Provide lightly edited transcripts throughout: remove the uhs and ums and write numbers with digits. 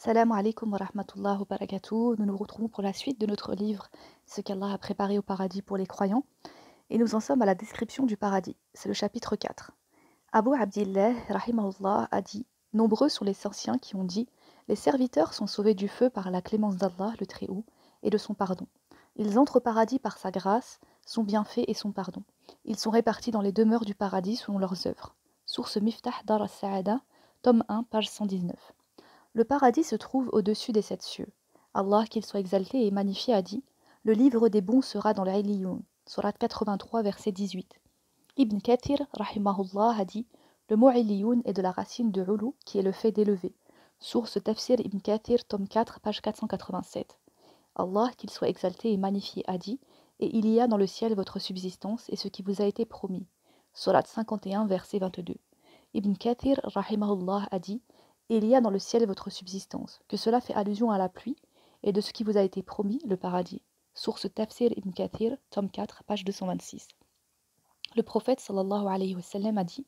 Salam alaikum wa rahmatullah wa barakatuh. Nous nous retrouvons pour la suite de notre livre Ce qu'Allah a préparé au paradis pour les croyants. Et nous en sommes à la description du paradis. C'est le chapitre 4. Abu Abdillah, rahimahullah, a dit: Nombreux sont les anciens qui ont dit: Les serviteurs sont sauvés du feu par la clémence d'Allah, le Très-Haut, et de son pardon. Ils entrent au paradis par sa grâce, son bienfait et son pardon. Ils sont répartis dans les demeures du paradis selon leurs œuvres. Source Miftah Dar as-Sa'ada, tome 1, page 119. Le paradis se trouve au-dessus des sept cieux. Allah, qu'il soit exalté et magnifié, a dit: Le livre des bons sera dans l'Iliyoun. Surat 83, verset 18. Ibn Kathir, rahimahullah, a dit: Le mot Iliyoun est de la racine de Ulu, qui est le fait d'élever. Source Tafsir Ibn Kathir, tome 4, page 487. Allah, qu'il soit exalté et magnifié, a dit: Et il y a dans le ciel votre subsistance et ce qui vous a été promis. Surat 51, verset 22. Ibn Kathir, rahimahullah, a dit: Et il y a dans le ciel votre subsistance, que cela fait allusion à la pluie, et de ce qui vous a été promis, le paradis. Source Tafsir Ibn Kathir, tome 4, page 226. Le prophète sallallahu alayhi wa sallam a dit: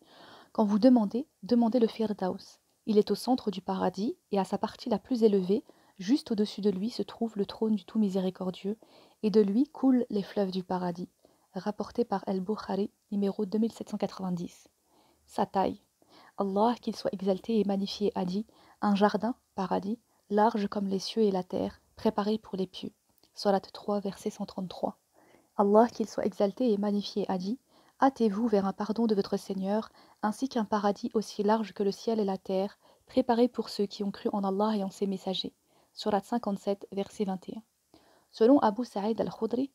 Quand vous demandez, demandez le Firdaus. Il est au centre du paradis, et à sa partie la plus élevée, juste au-dessus de lui se trouve le trône du tout miséricordieux, et de lui coulent les fleuves du paradis. Rapporté par El-Bukhari, numéro 2790. Sa taille. Allah, qu'il soit exalté et magnifié, a dit: Un jardin, paradis, large comme les cieux et la terre, préparé pour les pieux. Surat 3, verset 133. Allah, qu'il soit exalté et magnifié, a dit: Hâtez-vous vers un pardon de votre Seigneur, ainsi qu'un paradis aussi large que le ciel et la terre, préparé pour ceux qui ont cru en Allah et en ses messagers. Surat 57, verset 21. Selon Abu Sa'id al-Khudri,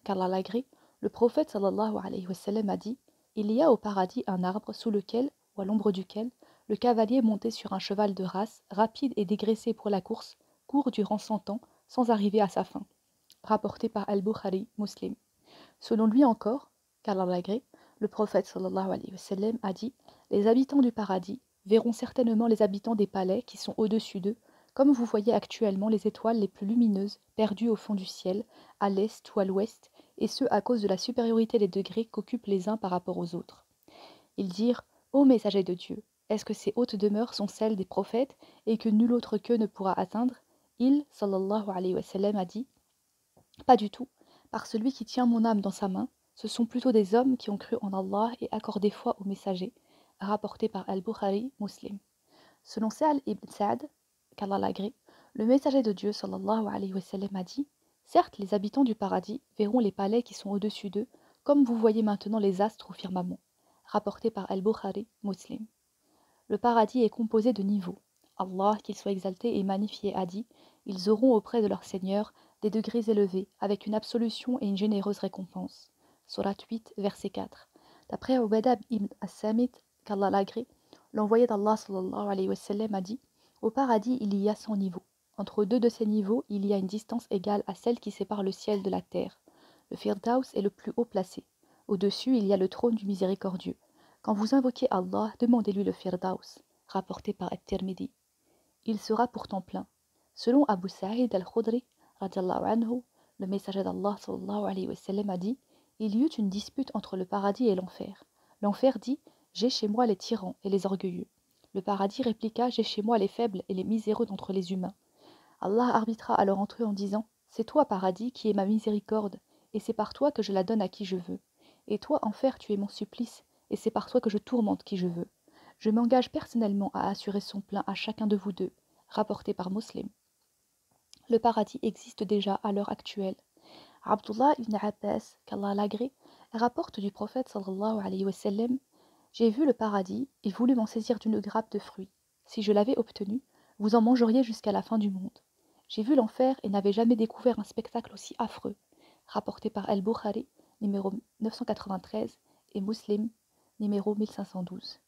qu'Allah l'agrée, le prophète sallallahu alayhi wa sallam a dit: Il y a au paradis un arbre sous lequel, ou à l'ombre duquel, le cavalier monté sur un cheval de race, rapide et dégraissé pour la course, court durant 100 ans, sans arriver à sa fin. Rapporté par Al-Bukhari, Muslim. Selon lui encore, qu'Allah l'agrée, le prophète sallallahu alayhi wa sallam a dit: Les habitants du paradis verront certainement les habitants des palais qui sont au-dessus d'eux, comme vous voyez actuellement les étoiles les plus lumineuses perdues au fond du ciel, à l'est ou à l'ouest, et ce à cause de la supériorité des degrés qu'occupent les uns par rapport aux autres. Ils dirent: Ô messager de Dieu, est-ce que ces hautes demeures sont celles des prophètes et que nul autre qu'eux ne pourra atteindre? Il, sallallahu alayhi wa sallam, a dit: Pas du tout, par celui qui tient mon âme dans sa main, ce sont plutôt des hommes qui ont cru en Allah et accordé foi aux messagers, rapporté par Al-Bukhari, Muslim. Selon Sa'al ibn Sa'd, qu'Allah l'agrée, le messager de Dieu sallallahu alayhi wa sallam a dit: Certes, les habitants du paradis verront les palais qui sont au-dessus d'eux, comme vous voyez maintenant les astres au firmament. Rapporté par Al-Bukhari, Muslim. Le paradis est composé de niveaux. Allah, qu'il soit exalté et magnifié, a dit: Ils auront auprès de leur Seigneur des degrés élevés, avec une absolution et une généreuse récompense. Surat 8, verset 4. D'après Ubadah ibn as-Samit, qu'Allah l'agrée, l'envoyé d'Allah sallallahu alayhi wa sallam a dit: Au paradis, il y a 100 niveaux. Entre deux de ces niveaux, il y a une distance égale à celle qui sépare le ciel de la terre. Le Firdaus est le plus haut placé. Au-dessus, il y a le trône du miséricordieux. Quand vous invoquez Allah, demandez-lui le Firdaus, rapporté par At-Tirmidhi. Il sera pourtant plein. Selon Abu Sa'id al-Khudri, radiallahu anhu, le messager d'Allah sallallahu alayhi wa sallam a dit: Il y eut une dispute entre le paradis et l'enfer. L'enfer dit: J'ai chez moi les tyrans et les orgueilleux. Le paradis répliqua: J'ai chez moi les faibles et les miséreux d'entre les humains. Allah arbitra alors entre eux en disant: C'est toi, paradis, qui es ma miséricorde, et c'est par toi que je la donne à qui je veux. Et toi, enfer, tu es mon supplice, et c'est par toi que je tourmente qui je veux. Je m'engage personnellement à assurer son plein à chacun de vous deux. Rapporté par Muslim. Le paradis existe déjà à l'heure actuelle. Abdullah ibn Abbas, qu'Allah l'agrée, rapporte du prophète sallallahu alayhi wa sallam: J'ai vu le paradis et voulu m'en saisir d'une grappe de fruits. Si je l'avais obtenu, vous en mangeriez jusqu'à la fin du monde. J'ai vu l'enfer et n'avais jamais découvert un spectacle aussi affreux. Rapporté par Al-Bukhari, numéro 993, et Muslim, numéro 1512.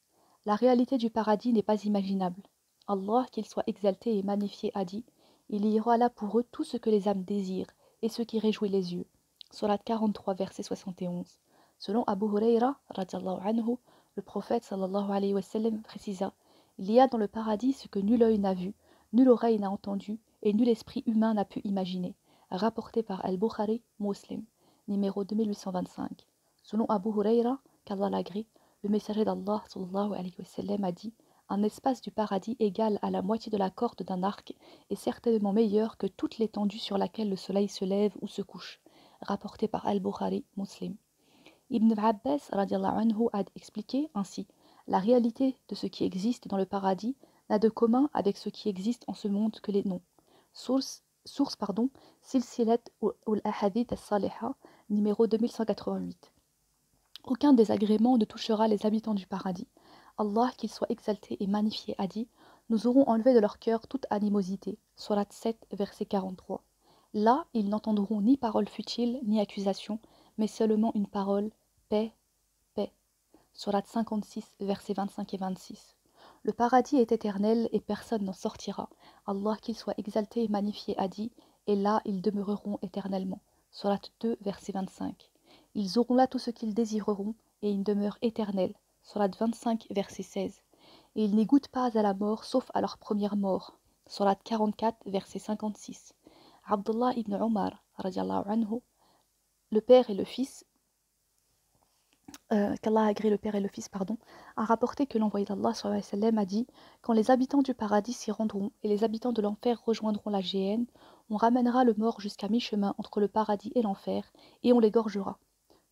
La réalité du paradis n'est pas imaginable. Allah, qu'il soit exalté et magnifié, a dit: Il y aura là pour eux tout ce que les âmes désirent et ce qui réjouit les yeux. Surat 43, verset 71. Selon Abu Huraira, radiallahu anhu, le prophète sallallahu alayhi wa sallam précisa: Il y a dans le paradis ce que nul œil n'a vu, nulle oreille n'a entendu et nul esprit humain n'a pu imaginer. Rapporté par Al-Bukhari, Muslim, numéro 2825. Selon Abu Huraira, qu'Allah l'agrée, le messager d'Allah sallallahu alayhi wa sallam a dit: un espace du paradis égal à la moitié de la corde d'un arc est certainement meilleur que toute l'étendue sur laquelle le soleil se lève ou se couche. Rapporté par Al-Bukhari, Muslim. Ibn Abbas radiallahu anhu a expliqué ainsi: la réalité de ce qui existe dans le paradis n'a de commun avec ce qui existe en ce monde que les noms. Source Silsilat al-Ahadith as-Saliha, numéro 2188. Aucun désagrément ne touchera les habitants du paradis. Allah, qu'il soit exalté et magnifié, a dit: nous aurons enlevé de leur cœur toute animosité. Surat 7, verset 43. Là, ils n'entendront ni paroles futiles, ni accusations, mais seulement une parole: paix, paix. Surat 56, versets 25 et 26. Le paradis est éternel et personne n'en sortira. Allah, qu'il soit exalté et magnifié, a dit: et là, ils demeureront éternellement. Surat 2, verset 25. Ils auront là tout ce qu'ils désireront, et une demeure éternelle. Surat 25, verset 16. Et ils n'y goûtent pas à la mort, sauf à leur première mort. Surat 44, verset 56. Abdullah ibn Omar, radiallahu anhu, le père et le fils, qu'Allah agrée le père et le fils, a rapporté que l'envoyé d'Allah sallallahu alayhi wa sallam a dit: quand les habitants du paradis s'y rendront et les habitants de l'enfer rejoindront la géhenne, on ramènera le mort jusqu'à mi-chemin entre le paradis et l'enfer, et on l'égorgera.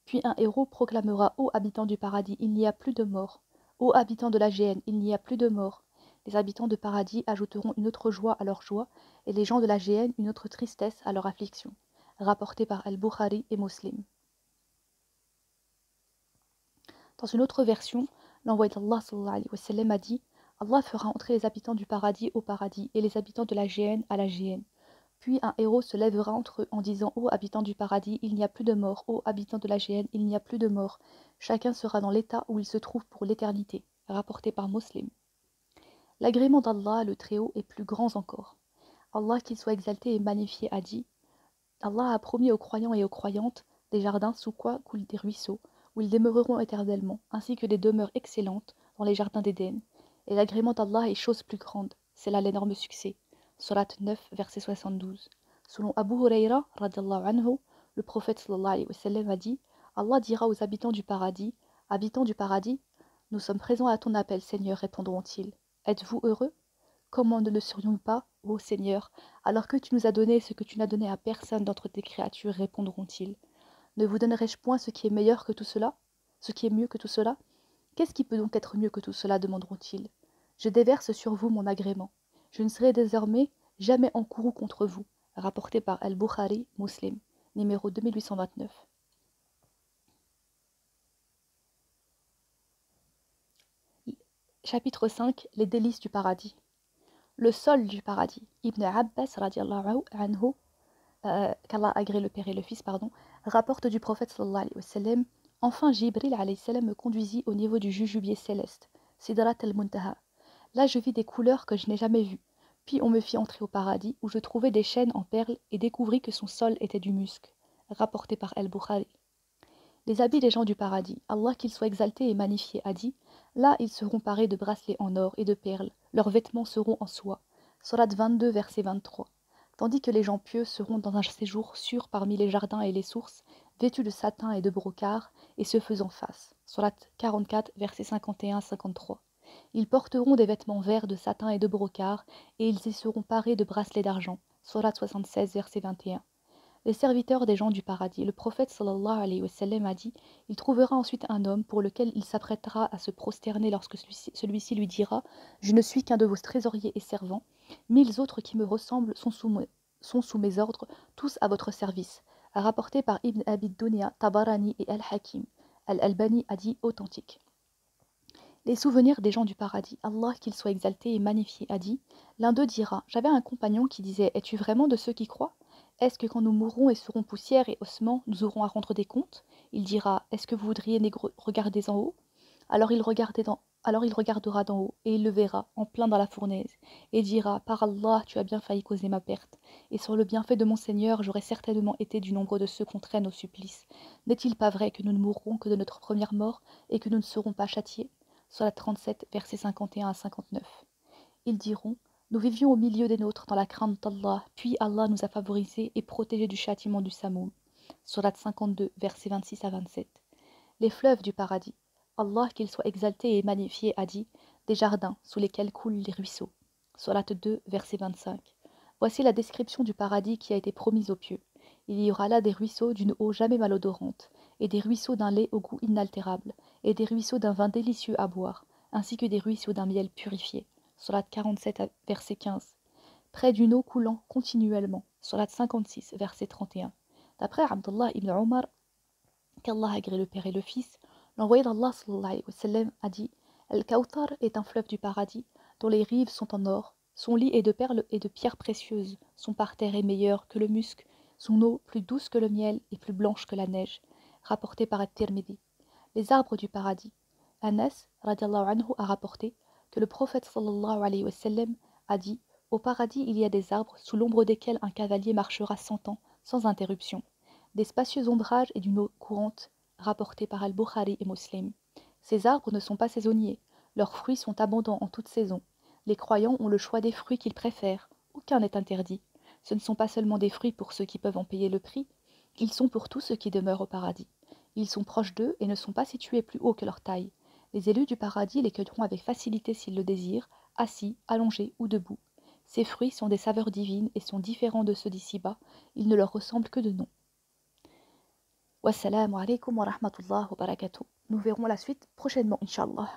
Puis un héros proclamera: ô habitants du paradis, il n'y a plus de mort. Ô habitants de la géhenne, il n'y a plus de mort. Les habitants de paradis ajouteront une autre joie à leur joie, et les gens de la géhenne une autre tristesse à leur affliction. Rapporté par Al-Bukhari et Muslim. Dans une autre version, l'envoyé d'Allah sallallahu alayhi wa sallam a dit: Allah fera entrer les habitants du paradis au paradis et les habitants de la géhenne à la géhenne. Puis un héros se lèvera entre eux en disant: ô habitants du paradis, il n'y a plus de mort. Ô habitants de la géhenne, il n'y a plus de mort. Chacun sera dans l'état où il se trouve pour l'éternité. Rapporté par Muslim. L'agrément d'Allah, le Très-Haut, est plus grand encore. Allah, qu'il soit exalté et magnifié, a dit: Allah a promis aux croyants et aux croyantes des jardins sous quoi coulent des ruisseaux, où ils demeureront éternellement, ainsi que des demeures excellentes dans les jardins d'Éden. Et l'agrément d'Allah est chose plus grande, c'est là l'énorme succès. Surat 9, verset 72. Selon Abu Huraira, radiallahu anhu, le prophète sallallahu alayhi wa sallam a dit: Allah dira aux habitants du paradis: habitants du paradis, nous sommes présents à ton appel, Seigneur, répondront-ils. Êtes-vous heureux? Comment ne le serions-nous pas, ô Seigneur, alors que tu nous as donné ce que tu n'as donné à personne d'entre tes créatures, répondront-ils. Ne vous donnerai-je point ce qui est meilleur que tout cela? Ce qui est mieux que tout cela? Qu'est-ce qui peut donc être mieux que tout cela, demanderont-ils. Je déverse sur vous mon agrément. Je ne serai désormais jamais encouru contre vous. Rapporté par Al-Bukhari, Muslim, numéro 2829. Chapitre 5. Les délices du paradis. Le sol du paradis. Ibn Abbas, radiallahu anhu, qu'Allah agrée le père et le fils, rapporte du prophète sallallahu alayhi wa sallam: enfin Jibril alayhi salam me conduisit au niveau du jujubier céleste, Sidrat al-Muntaha. Là je vis des couleurs que je n'ai jamais vues. Puis on me fit entrer au paradis, où je trouvai des chaînes en perles et découvris que son sol était du musc. Rapporté par Al-Bukhari. Les habits des gens du paradis, Allah qu'il soit exalté et magnifié, a dit: là ils seront parés de bracelets en or et de perles, leurs vêtements seront en soie. Surat 22, verset 23. Tandis que les gens pieux seront dans un séjour sûr parmi les jardins et les sources, vêtus de satin et de brocart, et se faisant face. Surat 44, versets 51-53. Ils porteront des vêtements verts de satin et de brocart, et ils y seront parés de bracelets d'argent. Surat 76, verset 21. Les serviteurs des gens du paradis, le prophète sallallahu alayhi wa sallam a dit: il trouvera ensuite un homme pour lequel il s'apprêtera à se prosterner lorsque celui-ci lui dira: je ne suis qu'un de vos trésoriers et servants, 1000 autres qui me ressemblent sont sous mes ordres, tous à votre service. Rapporté par Ibn Abi Dunya, Tabarani et Al-Hakim. Al-Albani a dit authentique. Les souvenirs des gens du paradis, Allah qu'il soit exalté et magnifié, a dit: l'un d'eux dira: j'avais un compagnon qui disait: es-tu vraiment de ceux qui croient? Est-ce que quand nous mourrons et serons poussière et ossements, nous aurons à rendre des comptes? Il dira: est-ce que vous voudriez regarder en haut? Alors il regardera d'en haut, et il le verra, en plein dans la fournaise, et dira: par Allah, tu as bien failli causer ma perte, et sur le bienfait de mon Seigneur, j'aurais certainement été du nombre de ceux qu'on traîne au supplice. N'est-il pas vrai que nous ne mourrons que de notre première mort, et que nous ne serons pas châtiés? Surat 37, versets 51-59. Ils diront: nous vivions au milieu des nôtres dans la crainte d'Allah, puis Allah nous a favorisés et protégés du châtiment du Samoum. Surat 52, versets 26-27. Les fleuves du paradis. Allah, qu'il soit exalté et magnifié, a dit: des jardins sous lesquels coulent les ruisseaux. Sourate 2, verset 25. Voici la description du paradis qui a été promise aux pieux. Il y aura là des ruisseaux d'une eau jamais malodorante, et des ruisseaux d'un lait au goût inaltérable, et des ruisseaux d'un vin délicieux à boire, ainsi que des ruisseaux d'un miel purifié. Sourate 47, verset 15. Près d'une eau coulant continuellement. Sourate 56, verset 31. D'après Abdullah ibn Omar, qu'Allah agrée le Père et le Fils, l'envoyé d'Allah sallallahu alayhi wa sallam a dit: Al-Kawthar est un fleuve du paradis, dont les rives sont en or, son lit est de perles et de pierres précieuses, son parterre est meilleur que le musc, son eau plus douce que le miel et plus blanche que la neige. Rapporté par At-Tirmidhi. Les arbres du paradis. Anas, radiallahu anhu, a rapporté que le prophète sallallahu alayhi wa sallam a dit: Au paradis il y a des arbres sous l'ombre desquels un cavalier marchera 100 ans, sans interruption. Des spacieux ombrages et d'une eau courante, rapportés par Al-Bukhari et Muslim. Ces arbres ne sont pas saisonniers, leurs fruits sont abondants en toute saison. Les croyants ont le choix des fruits qu'ils préfèrent, aucun n'est interdit. Ce ne sont pas seulement des fruits pour ceux qui peuvent en payer le prix, ils sont pour tous ceux qui demeurent au paradis. Ils sont proches d'eux et ne sont pas situés plus haut que leur taille. Les élus du paradis les cueilleront avec facilité s'ils le désirent, assis, allongés ou debout. Ces fruits sont des saveurs divines et sont différents de ceux d'ici-bas, ils ne leur ressemblent que de nom. Wassalamu alaikum wa rahmatullah wa barakatuh. Nous verrons la suite prochainement, Inch'Allah.